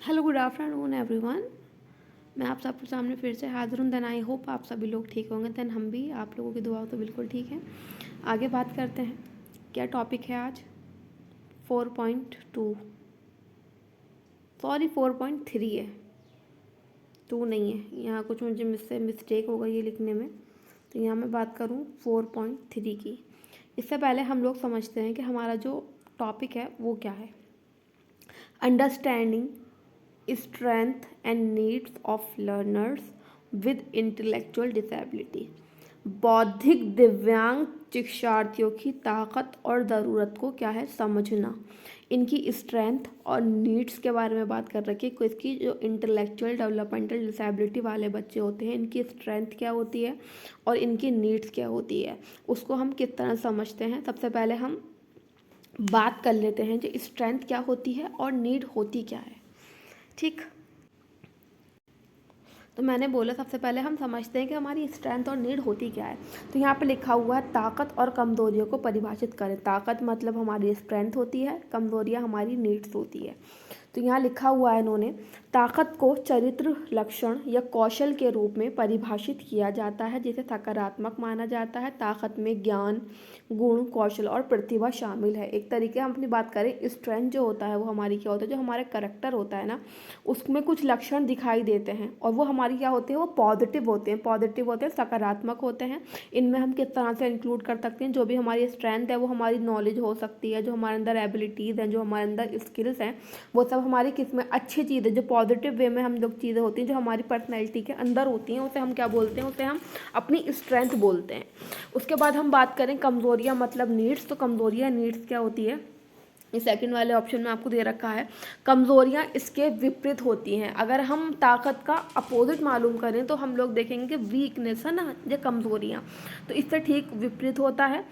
Hello good afternoon everyone. मैं आप सबके सामने फिर से हाजिर हूँ। देन आई होप आप सभी लोग ठीक होंगे। देन हम भी आप लोगों की दुआओं तो बिल्कुल ठीक है। आगे बात करते हैं, क्या टॉपिक है आज। 4.2 सॉरी 4.3 है, 2 नहीं है। यहाँ कुछ मुझे मिस्टेक हो गई है लिखने में, तो यहाँ मैं बात करूँ 4.3 की। इससे पहले हम लोग समझते हैं कि हमारा जो टॉपिक है वो क्या है। Understanding strength and needs of learners with intellectual disability। बौद्धिक दिव्यांग शिक्षार्थियों की ताकत और ज़रूरत को क्या है समझना। इनकी स्ट्रेंथ और नीड्स के बारे में बात कर रखी है। इसकी जो इंटेलेक्चुअल डेवलपमेंटल डिसेबिलिटी वाले बच्चे होते हैं, इनकी स्ट्रेंथ क्या होती है और इनकी नीड्स क्या होती है, उसको हम किस तरह समझते हैं। सबसे पहले हम बात कर लेते हैं जो स्ट्रेंथ क्या होती है और नीड होती क्या है। ठीक, तो मैंने बोला सबसे पहले हम समझते हैं कि हमारी स्ट्रेंथ और नीड होती क्या है। तो यहाँ पे लिखा हुआ है ताकत और कमज़ोरियों को परिभाषित करें। ताकत मतलब हमारी स्ट्रेंथ होती है, कमज़ोरियाँ हमारी नीड्स होती है। तो यहाँ लिखा हुआ है इन्होंने, ताकत को चरित्र लक्षण या कौशल के रूप में परिभाषित किया जाता है जिसे सकारात्मक माना जाता है। ताकत में ज्ञान, गुण, कौशल और प्रतिभा शामिल है। एक तरीके हम अपनी बात करें, स्ट्रेंथ जो होता है वो हमारी क्या होता है, जो हमारा करैक्टर होता है ना, उसमें कुछ लक्षण दिखाई देते हैं और वो हमारी क्या होते हैं, वो पॉजिटिव होते हैं। पॉजिटिव होते हैं, सकारात्मक होते हैं। इनमें हम किस तरह से इंक्लूड कर सकते हैं, जो भी हमारी स्ट्रेंथ है वो हमारी नॉलेज हो सकती है, जो हमारे अंदर एबिलिटीज़ हैं, जो हमारे अंदर स्किल्स हैं, वो सब हमारी किसमें अच्छी चीज़ें, जो पॉजिटिव वे में हम लोग चीज़ें होती हैं, जो हमारी पर्सनैलिटी के अंदर होती हैं, उसे हम क्या बोलते हैं, उसे हम अपनी स्ट्रेंथ बोलते हैं। उसके बाद हम बात करें कमज़ोरियाँ मतलब नीड्स। तो कमज़ोरियाँ नीड्स क्या होती है, इस सेकंड वाले ऑप्शन में आपको दे रखा है। कमज़ोरियाँ इसके विपरीत होती हैं। अगर हम ताकत का अपोजिट मालूम करें तो हम लोग देखेंगे कि वीकनेस है ना, ये कमज़ोरियाँ, तो इससे ठीक विपरीत होता है।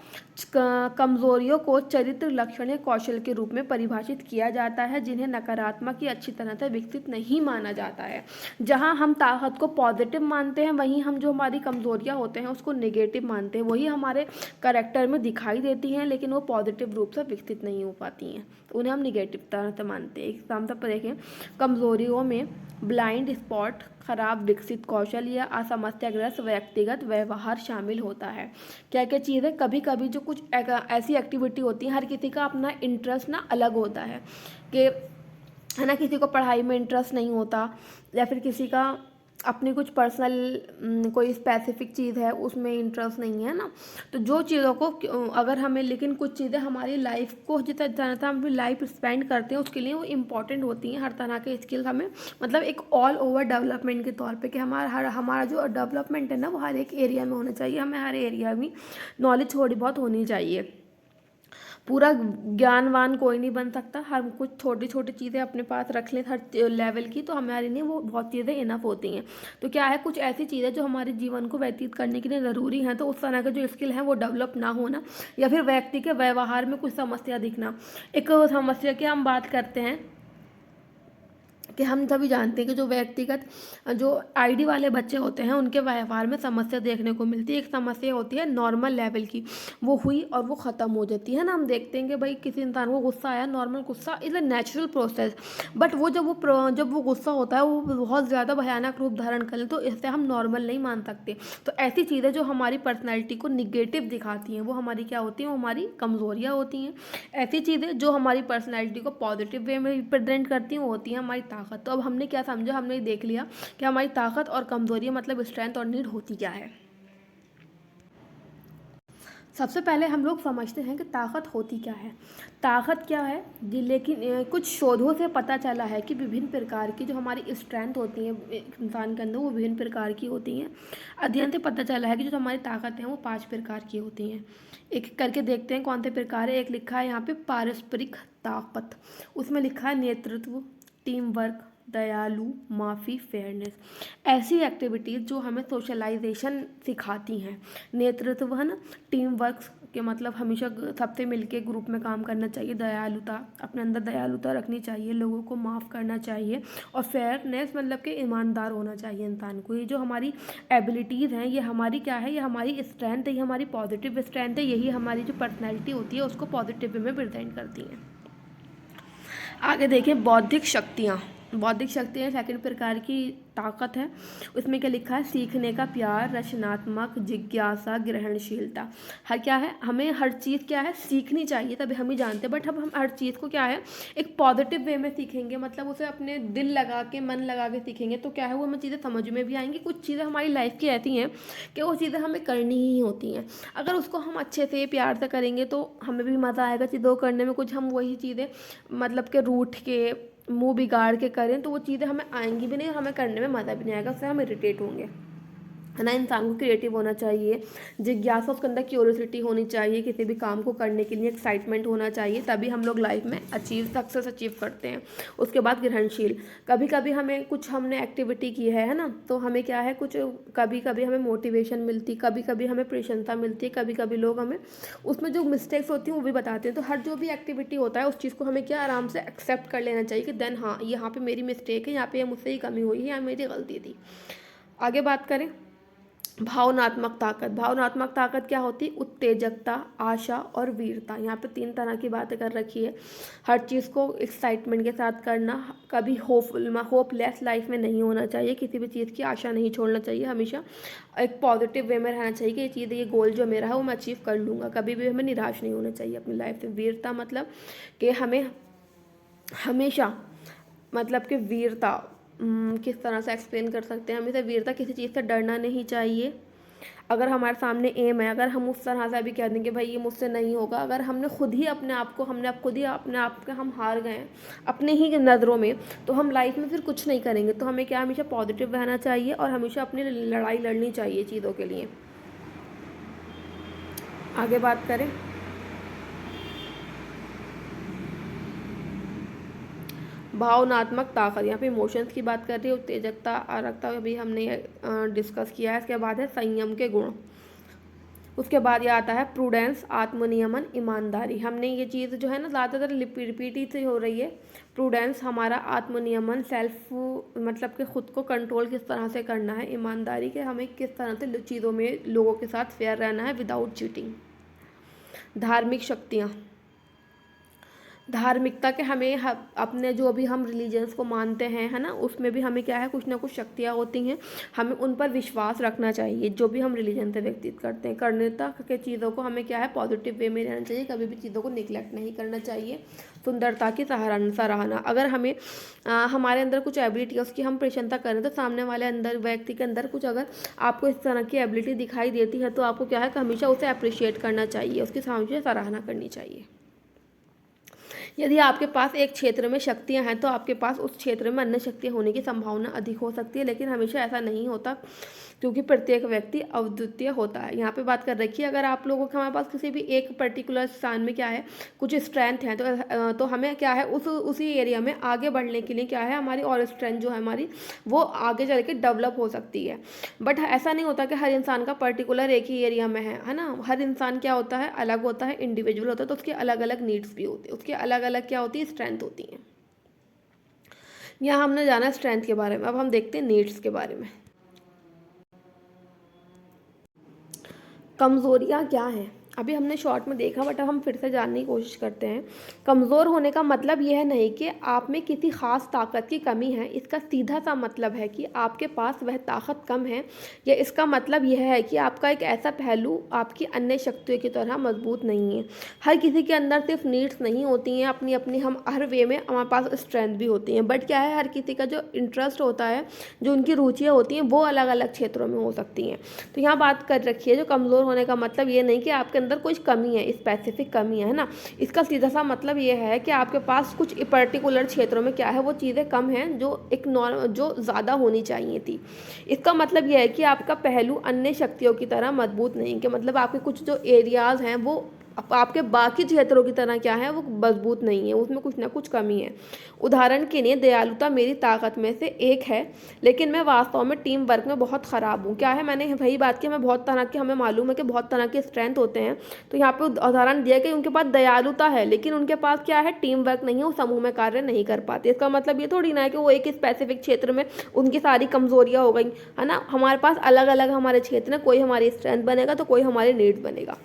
कमज़ोरियों को चरित्र लक्षण या कौशल के रूप में परिभाषित किया जाता है जिन्हें नकारात्मक या अच्छी तरह से विकसित नहीं माना जाता है। जहाँ हम ताकत को पॉजिटिव मानते हैं, वहीं हम जो हमारी कमज़ोरियाँ होते हैं उसको नेगेटिव मानते हैं। वही हमारे करेक्टर में दिखाई देती हैं लेकिन वो पॉजिटिव रूप से विकसित नहीं हो पाती हैं, तो उन्हें हम निगेटिव तरह से मानते हैं। एग्जाम्पल पर देखें, कमज़ोरियों में ब्लाइंड स्पॉट, खराब विकसित कौशल या असमस्याग्रस्त व्यक्तिगत व्यवहार शामिल होता है। क्या क्या चीज़ें, कभी कभी जो कुछ ऐसी एक्टिविटी होती है, हर किसी का अपना इंटरेस्ट ना अलग होता है कि है ना, किसी को पढ़ाई में इंटरेस्ट नहीं होता, या फिर किसी का अपनी कुछ पर्सनल कोई स्पेसिफिक चीज़ है उसमें इंटरेस्ट नहीं है ना। तो जो चीज़ों को अगर हमें, लेकिन कुछ चीज़ें हमारी लाइफ को जितना ज़्यादा हम अपनी लाइफ स्पेंड करते हैं उसके लिए वो इम्पॉर्टेंट होती हैं। हर तरह के स्किल्स हमें, मतलब एक ऑल ओवर डेवलपमेंट के तौर पे, कि हमारा जो डेवलपमेंट है ना वो हर एक एरिया में होना चाहिए। हमें हर एरिया में नॉलेज थोड़ी बहुत होनी चाहिए। पूरा ज्ञानवान कोई नहीं बन सकता। हम कुछ छोटी छोटी चीज़ें अपने पास रख लें हर लेवल की, तो हमारे लिए वो बहुत चीज़ें इनफ होती हैं। तो क्या है, कुछ ऐसी चीज़ें जो हमारे जीवन को व्यतीत करने के लिए ज़रूरी हैं, तो उस तरह के जो स्किल हैं वो डेवलप ना होना, या फिर व्यक्ति के व्यवहार में कुछ समस्या दिखना। एक समस्या की हम बात करते हैं कि हम सभी जानते हैं कि जो व्यक्तिगत जो आईडी वाले बच्चे होते हैं उनके व्यवहार में समस्या देखने को मिलती है। एक समस्या होती है नॉर्मल लेवल की, वो हुई और वो ख़त्म हो जाती है ना। हम देखते हैं कि भाई किसी इंसान को गुस्सा आया, नॉर्मल गुस्सा is a natural process, but वो जब वो गुस्सा होता है वो बहुत ज़्यादा भयानक रूप धारण कर ले, तो इससे हम नॉर्मल नहीं मान सकते। तो ऐसी चीज़ें जो हमारी पर्सनैलिटी को निगेटिव दिखाती हैं वो हमारी क्या होती हैं, वो हमारी कमज़ोरियाँ होती हैं। ऐसी चीज़ें जो हमारी पर्सनैलिटी को पॉजिटिव वे में रिप्रेजेंट करती हैं वो होती हैं हमारी ताकत। तो अब हमने क्या समझा, हमने देख लिया कि हमारी ताकत और कमज़ोरी मतलब स्ट्रेंथ और नीड होती क्या है। सबसे पहले हम लोग समझते हैं कि ताकत होती क्या है। ताकत क्या है जी, लेकिन कुछ शोधों से पता चला है कि विभिन्न प्रकार की जो हमारी स्ट्रेंथ होती है इंसान के अंदर वो विभिन्न प्रकार की होती हैं। अध्ययन से पता चला है कि जो हमारी ताकत है वो 5 प्रकार की होती हैं। एक करके देखते हैं कौन से प्रकार है। एक लिखा है यहाँ पे पारस्परिक ताकत, उसमें लिखा है नेतृत्व, टीम वर्क, दयालु, माफ़ी, फेयरनेस। ऐसी एक्टिविटीज़ जो हमें सोशलाइजेशन सिखाती हैं। नेतृत्व है ना, टीम वर्क के मतलब हमेशा सबसे मिलके ग्रुप में काम करना चाहिए। दयालुता, अपने अंदर दयालुता रखनी चाहिए, लोगों को माफ़ करना चाहिए। और फेयरनेस मतलब कि ईमानदार होना चाहिए इंसान को। ये जो हमारी एबिलिटीज़ हैं ये हमारी क्या है, ये हमारी स्ट्रेंथ है, ये हमारी पॉजिटिव स्ट्रेंथ है। यही हमारी जो पर्सनैलिटी होती है उसको पॉजिटिव वे में प्रेजेंट करती हैं। आगे देखें, बौद्धिक शक्तियाँ बौद्धिक शक्ति है सेकंड प्रकार की ताकत है। उसमें क्या लिखा है, सीखने का प्यार, रचनात्मक, जिज्ञासा, ग्रहणशीलता। हर क्या है, हमें हर चीज़ क्या है सीखनी चाहिए, तभी हम ही जानते हैं। बट अब हम हर चीज़ को क्या है एक पॉजिटिव वे में सीखेंगे, मतलब उसे अपने दिल लगा के मन लगा के सीखेंगे तो क्या है वो हमें चीज़ें समझ में भी आएंगी। कुछ चीज़ें हमारी लाइफ की ऐसी हैं कि वो चीज़ें हमें करनी ही होती हैं। अगर उसको हम अच्छे से प्यार से करेंगे तो हमें भी मज़ा आएगा चीज़ों को करने में। कुछ हम वही चीज़ें मतलब कि रूठ के मुंह बिगाड़ के करें तो वो चीज़ें हमें आएंगी भी नहीं और हमें करने में मज़ा भी नहीं आएगा, उससे हम इरिटेट होंगे, है ना। इंसान को क्रिएटिव होना चाहिए, जिज्ञासा, उसके अंदर क्यूरियोसिटी होनी चाहिए, किसी भी काम को करने के लिए एक्साइटमेंट होना चाहिए, तभी हम लोग लाइफ में सक्सेस अचीव करते हैं। उसके बाद ग्रहणशील, कभी कभी हमें कुछ हमने एक्टिविटी की है ना, तो हमें क्या है कुछ कभी कभी हमें मोटिवेशन मिलती, कभी कभी हमें प्रशंसा मिलती है, कभी कभी लोग हमें उसमें जो मिस्टेक्स होती हैं वो भी बताते हैं। तो हर जो भी एक्टिविटी होता है उस चीज़ को हमें क्या आराम से एक्सेप्ट कर लेना चाहिए कि देन हाँ यहाँ पे मेरी मिस्टेक है, यहाँ पे मुझसे ही कमी हुई है, यहाँ मेरी गलती थी। आगे बात करें भावनात्मक ताकत। भावनात्मक ताकत क्या होती है, उत्तेजकता, आशा और वीरता। यहाँ पे 3 तरह की बातें कर रखी है। हर चीज़ को एक्साइटमेंट के साथ करना, कभी होपलेस लाइफ में नहीं होना चाहिए, किसी भी चीज़ की आशा नहीं छोड़ना चाहिए, हमेशा एक पॉजिटिव वे में रहना चाहिए कि ये चीज़, ये गोल जो मेरा है वो मैं अचीव कर लूँगा, कभी भी हमें निराश नहीं होना चाहिए अपनी लाइफ से। वीरता मतलब कि हमें हमेशा मतलब कि वीरता किस तरह से एक्सप्लेन कर सकते हैं, हमें वीरता किसी चीज़ से डरना नहीं चाहिए। अगर हमारे सामने एम है, अगर हम उस तरह से अभी कह देंगे भाई ये मुझसे नहीं होगा, अगर हमने खुद ही अपने आप को खुद ही अपने आप के हम हार गए हैं अपने ही नज़रों में, तो हम लाइफ में फिर कुछ नहीं करेंगे। तो हमें क्या हमेशा पॉजिटिव रहना चाहिए और हमेशा अपनी लड़ाई लड़नी चाहिए चीज़ों के लिए। आगे बात करें भावनात्मक ताकत, यहाँ पे इमोशंस की बात कर रही है, उत्तेजकता, आरकता अभी हमने डिस्कस किया है। इसके बाद है संयम के गुण। उसके बाद ये आता है प्रूडेंस, आत्मनियमन, ईमानदारी। हमने ये चीज़ जो है ना ज़्यादातर रिपीट ही से हो रही है। प्रूडेंस हमारा आत्मनियमन, सेल्फ मतलब कि ख़ुद को कंट्रोल किस तरह से करना है, ईमानदारी के हमें किस तरह से चीज़ों में लोगों के साथ फेयर रहना है विदाउट चीटिंग। धार्मिक शक्तियाँ, धार्मिकता के हमें अपने जो भी हम रिलीजन्स को मानते हैं, है ना, उसमें भी हमें क्या है कुछ ना कुछ शक्तियाँ होती हैं, हमें उन पर विश्वास रखना चाहिए। जो भी हम रिलीजन से व्यतीत करते हैं, कर्णता के चीज़ों को हमें क्या है पॉजिटिव वे में रहना चाहिए, कभी भी चीज़ों को निगलेक्ट नहीं करना चाहिए। सुंदरता की सराहना, अगर हमें हमारे अंदर कुछ एबिलिटी है उसकी हम प्रशंसा करें तो सामने वाले अंदर व्यक्ति के अंदर कुछ अगर आपको इस तरह की एबिलिटी दिखाई देती है तो आपको क्या है कि हमेशा उसे अप्रिशिएट करना चाहिए, उसकी हमेशा सराहना करनी चाहिए। यदि आपके पास एक क्षेत्र में शक्तियां हैं तो आपके पास उस क्षेत्र में अन्य शक्तियां होने की संभावना अधिक हो सकती है, लेकिन हमेशा ऐसा नहीं होता क्योंकि प्रत्येक व्यक्ति अद्वितीय होता है। यहाँ पे बात कर रखी है अगर आप लोगों के हमारे पास किसी भी एक पर्टिकुलर स्थान में क्या है कुछ स्ट्रेंथ है तो हमें क्या है उसी एरिया में आगे बढ़ने के लिए क्या है हमारी और स्ट्रेंथ जो है हमारी वो आगे चल के डेवलप हो सकती है। बट ऐसा नहीं होता कि हर इंसान का पर्टिकुलर एक ही एरिया में है ना। हर इंसान क्या होता है अलग होता है, इंडिविजुअल होता है, तो उसके अलग अलग नीड्स भी होती है, उसके अलग अलग क्या होती है स्ट्रेंथ होती है। यहाँ हमने जाना स्ट्रेंथ के बारे में, अब हम देखते हैं नीड्स के बारे में। कमज़ोरियाँ क्या हैं अभी हमने शॉर्ट में देखा, बट अब हम फिर से जानने की कोशिश करते हैं। कमज़ोर होने का मतलब यह नहीं कि आप में किसी ख़ास ताकत की कमी है, इसका सीधा सा मतलब है कि आपके पास वह ताकत कम है, या इसका मतलब यह है कि आपका एक ऐसा पहलू आपकी अन्य शक्तियों की तरह मजबूत नहीं है। हर किसी के अंदर सिर्फ नीड्स नहीं होती हैं, अपनी अपनी हम हर वे में हमारे पास स्ट्रेंथ भी होती हैं, बट क्या है हर किसी का जो इंटरेस्ट होता है, जो उनकी रुचियाँ होती हैं वो अलग अलग क्षेत्रों में हो सकती हैं। तो यहाँ बात कर रखी है जो कमज़ोर होने का मतलब ये नहीं कि आपके अंदर कुछ कमी है, स्पेसिफिक कमी है ना, इसका सीधा सा मतलब ये है कि आपके पास कुछ पर्टिकुलर क्षेत्रों में क्या है वो चीज़ें कम हैं जो जो ज़्यादा होनी चाहिए थी। इसका मतलब ये है कि आपका पहलू अन्य शक्तियों की तरह मजबूत नहीं, कि मतलब आपके कुछ जो एरियाज़ हैं वो आपके बाकी क्षेत्रों की तरह क्या है वो मजबूत नहीं है, उसमें कुछ ना कुछ कमी है। उदाहरण के लिए दयालुता मेरी ताकत में से एक है, लेकिन मैं वास्तव में टीम वर्क में बहुत ख़राब हूँ। क्या है मैंने वही बात की, हमें बहुत तरह के हमें मालूम है कि बहुत तरह के स्ट्रेंथ होते हैं, तो यहाँ पे उदाहरण दिया कि उनके पास दयालुता है लेकिन उनके पास क्या है टीम वर्क नहीं है, वो समूह में कार्य नहीं कर पाते। इसका मतलब ये थोड़ी ना है कि वो एक स्पेसिफिक क्षेत्र में उनकी सारी कमजोरियाँ हो गई, है ना। हमारे पास अलग अलग हमारे क्षेत्र में कोई हमारी स्ट्रेंथ बनेगा तो कोई हमारी नीड्स बनेगा।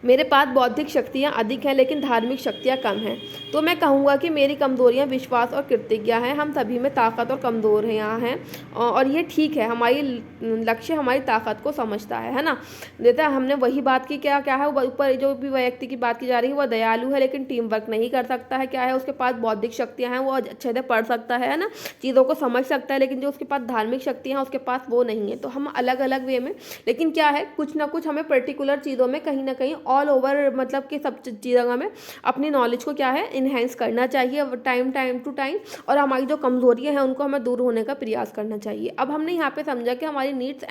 मेरे पास बौद्धिक शक्तियाँ अधिक हैं लेकिन धार्मिक शक्तियाँ कम हैं। तो मैं कहूँगा कि मेरी कमज़ोरियाँ विश्वास और कृतज्ञता हैं। हम सभी में ताकत और कमज़ोरियाँ हैं और ये ठीक है। हमारी लक्ष्य हमारी ताकत को समझता है ना। जैसे हमने वही बात की, क्या क्या है ऊपर जो भी व्यक्ति की बात की जा रही है, वह दयालु है लेकिन टीम वर्क नहीं कर सकता है। क्या है, उसके पास बौद्धिक शक्तियाँ हैं, वो अच्छे से पढ़ सकता है ना, चीज़ों को समझ सकता है, लेकिन जो उसके पास धार्मिक शक्तियाँ हैं उसके पास वो नहीं है। तो हम अलग अलग वे में, लेकिन क्या है, कुछ ना कुछ हमें पर्टिकुलर चीज़ों में कहीं ना कहीं ऑल ओवर मतलब कि सब चीज़ों में अपनी नॉलेज को क्या है इन्हेंस करना चाहिए टाइम टू टाइम, और हमारी जो कमज़ोरियाँ हैं उनको हमें दूर होने का प्रयास करना चाहिए। अब हमने यहाँ पे समझा कि हमारी नीड्स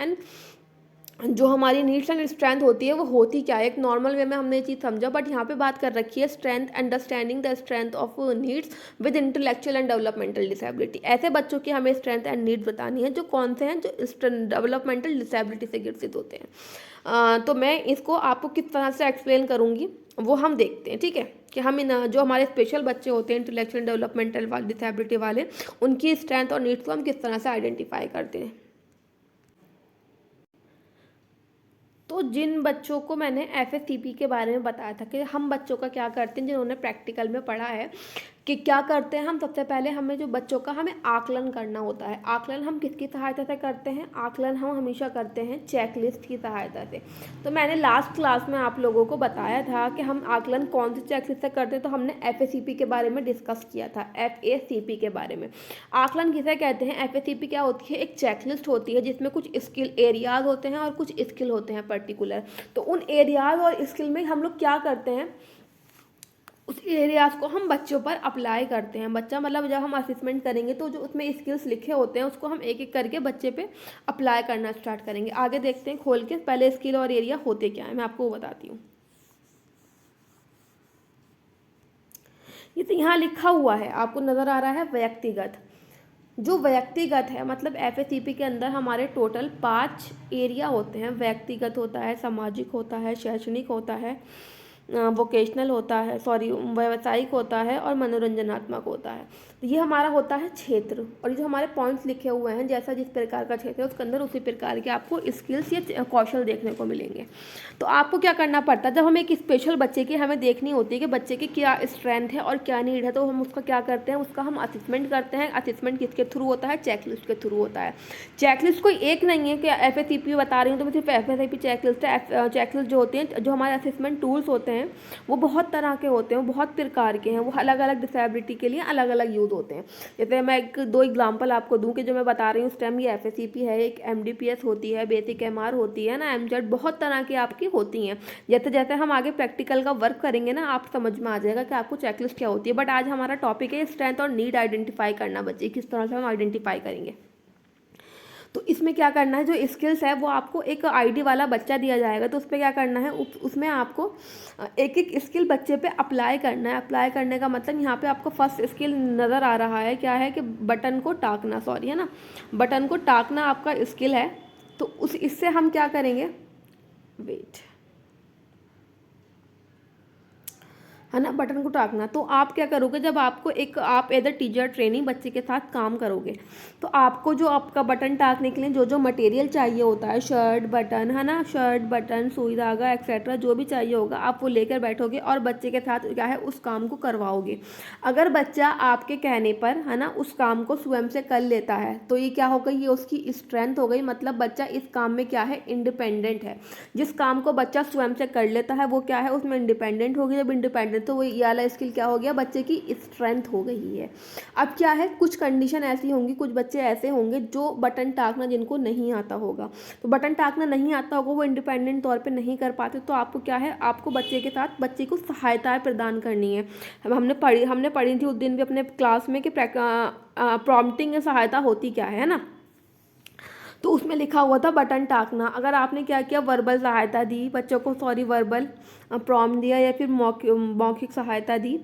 एंड स्ट्रेंथ होती है वो होती क्या है। एक नॉर्मल वे में हमने ये चीज़ समझा, बट यहाँ पे बात कर रखी है strength, understanding the strength of needs with intellectual and developmental disability. ऐसे बच्चों की हमें स्ट्रेंथ एंड नीड्स बतानी है जो कौन से हैं, जो डेवलपमेंटल डिसेबिलिटी से ग्रसित होते हैं। तो मैं इसको आपको किस तरह से एक्सप्लेन करूँगी वो हम देखते हैं, ठीक है, कि हम इन जो हमारे स्पेशल बच्चे होते हैं इंटेलेक्चुअल डेवलपमेंटल डिसेबिलिटी वाले, उनकी स्ट्रेंथ और नीड्स को हम किस तरह से आइडेंटिफाई करते हैं। तो जिन बच्चों को मैंने एफएससीपी के बारे में बताया था कि हम बच्चों का क्या करते हैं, जिन्होंने प्रैक्टिकल में पढ़ा है कि क्या करते हैं हम, सबसे पहले हमें जो बच्चों का हमें आकलन करना होता है। आकलन हम किसकी सहायता से करते हैं? आकलन हम हमेशा करते हैं चेकलिस्ट की सहायता से। तो मैंने लास्ट क्लास में आप लोगों को बताया था कि हम आकलन कौन सी चेकलिस्ट से करते हैं, तो हमने एफएसीपी के बारे में डिस्कस किया था, एफएसीपी के बारे में। आकलन किसे कहते हैं? एफएसीपी क्या होती है? एक चेकलिस्ट होती है जिसमें कुछ स्किल एरियाज होते हैं और कुछ स्किल होते हैं पर्टिकुलर। तो उन एरियाज और स्किल में हम लोग क्या करते हैं, उस एरियाज को हम बच्चों पर अप्लाई करते हैं। बच्चा मतलब जब हम असेसमेंट करेंगे तो जो उसमें स्किल्स लिखे होते हैं उसको हम एक एक करके बच्चे पे अप्लाई करना स्टार्ट करेंगे। आगे देखते हैं खोल के, पहले स्किल और एरिया होते क्या है मैं आपको वो बताती हूँ। ये तो यहाँ लिखा हुआ है, आपको नज़र आ रहा है व्यक्तिगत। जो व्यक्तिगत है मतलब एफएसीपी के अंदर हमारे टोटल 5 एरिया होते हैं। व्यक्तिगत होता है, सामाजिक होता है, शैक्षणिक होता है, वोकेशनल होता है, व्यावसायिक होता है और मनोरंजनात्मक होता है। तो ये हमारा होता है क्षेत्र, और ये जो हमारे पॉइंट्स लिखे हुए हैं जैसा जिस प्रकार का क्षेत्र है उसके अंदर उसी प्रकार के आपको स्किल्स या कौशल देखने को मिलेंगे। तो आपको क्या करना पड़ता है, जब हम एक स्पेशल बच्चे की हमें देखनी होती है कि बच्चे की क्या स्ट्रेंथ है और क्या नीड है, तो हम उसका क्या करते हैं, उसका हम असेसमेंट करते हैं। असेसमेंट किसके थ्रू होता है? चेकलिस्ट के थ्रू होता है। चेकलिस्ट कोई एक नहीं है कि एफएसीपी बता रही हूँ तो मैं सिर्फ एफएसीपी चेकलिस्ट है। चेकलिस्ट जो होती हैं, जो हमारे असेसमेंट टूल्स होते हैं वो बहुत तरह के होते हैं, वो बहुत प्रकार के हैं, वो अलग अलग डिसेबिलिटी के लिए अलग अलग यूज़ होते हैं। जैसे मैं एक दो एग्जांपल आपको दूं कि जो मैं बता रही हूँ स्टेम, ये एफएसीपी है, एक एमडीपीएस होती है, बेसिक एमआर होती है ना, एमजेड, बहुत तरह की आपकी होती हैं। जैसे जैसे हम आगे प्रैक्टिकल का वर्क करेंगे ना आप समझ में आ जाएगा कि आपको चेकलिस्ट क्या होती है। बट आज हमारा टॉपिक है स्ट्रेंथ और नीड आइडेंटिफाई करना, बच्चे किस तरह से हम आइडेंटिफाई करेंगे। तो इसमें क्या करना है, जो स्किल्स है वो आपको एक आईडी वाला बच्चा दिया जाएगा, तो उस पर क्या करना है, उसमें आपको एक एक स्किल बच्चे पे अप्लाई करना है। अप्लाई करने का मतलब यहाँ पे आपको फर्स्ट स्किल नज़र आ रहा है, क्या है कि बटन को टाकना, सॉरी है ना, बटन को टाकना आपका स्किल है। तो इससे हम क्या करेंगे, वेट, है ना, बटन को टाकना। तो आप क्या करोगे, जब आपको आप एज अ टीचर ट्रेनिंग बच्चे के साथ काम करोगे तो आपको जो आपका बटन टाकने के लिए जो जो मटेरियल चाहिए होता है, शर्ट बटन, है ना, शर्ट बटन, सुई धागा एक्सेट्रा, जो भी चाहिए होगा आप वो लेकर बैठोगे और बच्चे के साथ क्या है उस काम को करवाओगे। अगर बच्चा आपके कहने पर, है ना, उस काम को स्वयं से कर लेता है तो ये क्या होगा, ये उसकी स्ट्रेंथ हो गई। मतलब बच्चा इस काम में क्या है, इंडिपेंडेंट है। जिस काम को बच्चा स्वयं से कर लेता है वो क्या है, उसमें इंडिपेंडेंट होगी। जब इंडिपेंडेंट तो वो ये वाला स्किल क्या हो गया, बच्चे की स्ट्रेंथ हो गई है। अब क्या है, कुछ कंडीशन ऐसी होंगी, कुछ बच्चे ऐसे होंगे जो बटन टाकना जिनको नहीं आता होगा, तो बटन टाकना नहीं आता होगा, वो इंडिपेंडेंट तौर पे नहीं कर पाते, तो आपको क्या है, आपको बच्चे के साथ बच्चे को सहायताएं प्रदान करनी है। हमने पढ़ी थी उस दिन भी अपने क्लास में कि प्रॉम्प्टिंग में सहायता होती क्या है ना। तो उसमें लिखा हुआ था बटन टाकना। अगर आपने क्या किया, वर्बल सहायता दी बच्चों को, सॉरी वर्बल प्रॉम्प्ट दिया या फिर मौखिक सहायता दी,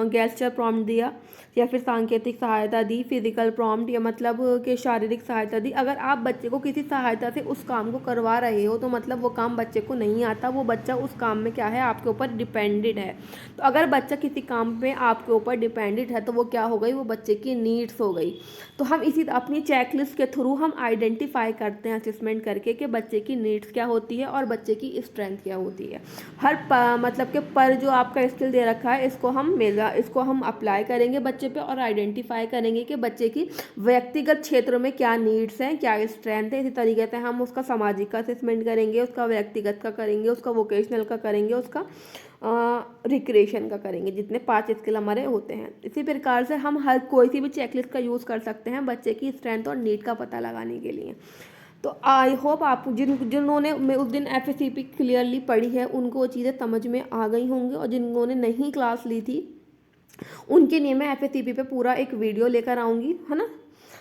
गेस्चर प्रॉम्प्ट दिया या फिर सांकेतिक सहायता दी, फिजिकल प्रॉम्प्ट या मतलब कि शारीरिक सहायता दी। अगर आप बच्चे को किसी सहायता से उस काम को करवा रहे हो तो मतलब वो काम बच्चे को नहीं आता, वो बच्चा उस काम में क्या है, आपके ऊपर डिपेंडेंट है। तो अगर बच्चा किसी काम पे आपके ऊपर डिपेंडेंट है तो वो क्या हो गई, वो बच्चे की नीड्स हो गई। तो हम इसी अपनी चेकलिस्ट के थ्रू हम आइडेंटिफाई करते हैं असेसमेंट करके कि बच्चे की नीड्स क्या होती है और बच्चे की स्ट्रेंथ क्या होती है। हर मतलब कि पर जो आपका स्किल दे रखा है इसको हम अप्लाई करेंगे बच्चे पे और आइडेंटिफाई करेंगे कि बच्चे की व्यक्तिगत क्षेत्रों में क्या नीड्स हैं, क्या स्ट्रेंथ है। इसी तरीके से हम उसका सामाजिक का असेसमेंट करेंगे, उसका व्यक्तिगत का करेंगे, उसका वोकेशनल का करेंगे, उसका रिक्रिएशन का करेंगे, जितने 5 स्किल हमारे होते हैं। इसी प्रकार से हम हर कोई सी भी चेकलिस्ट का यूज़ कर सकते हैं बच्चे की स्ट्रेंथ और नीड का पता लगाने के लिए। तो आई होप आप जिन्होंने उस दिन FACP क्लियरली पढ़ी है उनको वो चीज़ें समझ में आ गई होंगी, और जिन्होंने नहीं क्लास ली थी उनके लिए मैं FACP पे पूरा एक वीडियो लेकर आऊँगी, है ना।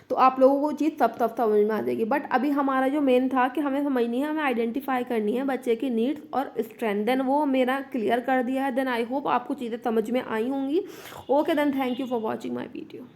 तो आप लोगों को चीज़ तब समझ में आ जाएगी। बट अभी हमारा जो मेन था कि हमें समझनी है, हमें आइडेंटिफाई करनी है बच्चे की नीड्स और स्ट्रेंथ, देन वो मेरा क्लियर कर दिया है। देन आई होप आपको चीज़ें समझ में आई होंगी। Okay then, thank you for watching my video.